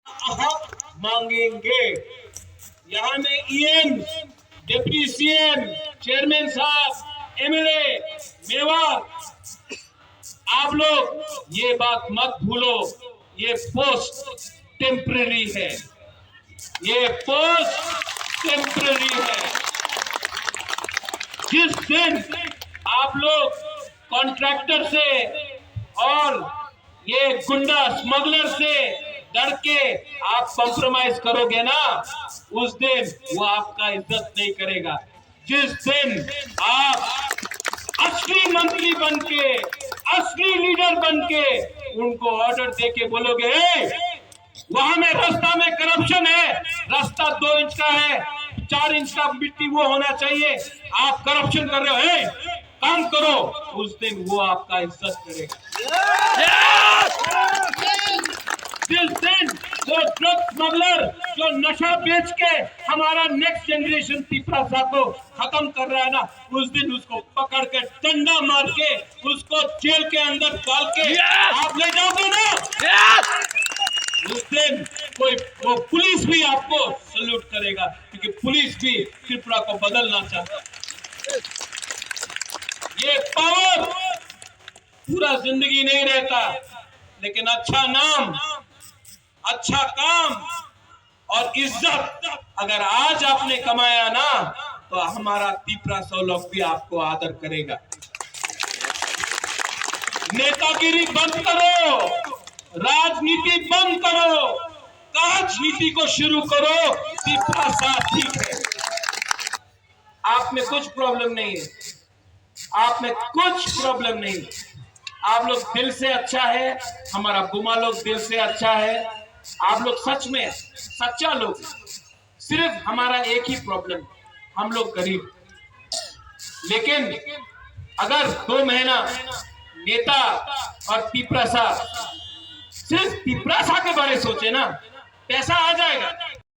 हक मांगेंगे। यहाँ में ईएन, डिप्टी सीएम, चेयरमैन साहब, एमएलए, मेवार, आप लोग ये बात मत भूलो, ये पोस्ट टेम्पररी है, ये पोस्ट टेम्पररी है। जिस दिन आप लोग कॉन्ट्रैक्टर से और ये गुंडा स्मगलर से डर के आप कॉम्प्रोमाइज करोगे ना, उस दिन वो आपका इज्जत नहीं करेगा। जिस दिन आप असली मंत्री बनके, असली लीडर बनके उनको ऑर्डर देके बोलोगे वहां में रास्ता में करप्शन है, रास्ता 2 इंच का है, 4 इंच का मिट्टी वो होना चाहिए, आप करप्शन कर रहे हो, काम करो, उस दिन वो आपका इज्जत करेगा। जिस दिन वो ड्रग स्मगलर जो नशा बेच के हमारा नेक्स्ट जनरेशन पिपरासा को खत्म कर रहा है ना, उस दिन उसको पकड़ के डंडा मार के उसको जेल के अंदर डाल के आप ले जाओगे ना, उस दिन कोई वो पुलिस भी आपको सल्यूट करेगा, क्योंकि पुलिस भी त्रिपुरा को बदलना चाहता है। ये पावर पूरा जिंदगी नहीं रहता, लेकिन अच्छा नाम, अच्छा काम और इज्जत अगर आज आपने कमाया ना, तो हमारा त्रिपुरा लोग भी आपको आदर करेगा। नेतागिरी बंद करो, राजनीति बंद करो, राजनीति को शुरू करो। त्रिपुरा साथ ठीक है, आप में कुछ प्रॉब्लम नहीं है, आप में कुछ प्रॉब्लम नहीं, आप लोग दिल से अच्छा है, हमारा बुमा लोग दिल से अच्छा है, आप लोग सच में सच्चा लोग। सिर्फ हमारा एक ही प्रॉब्लम, हम लोग गरीब। लेकिन अगर 2 महीना नेता और पिपरासा सिर्फ पिपरासा के बारे में सोचे ना, पैसा आ जाएगा।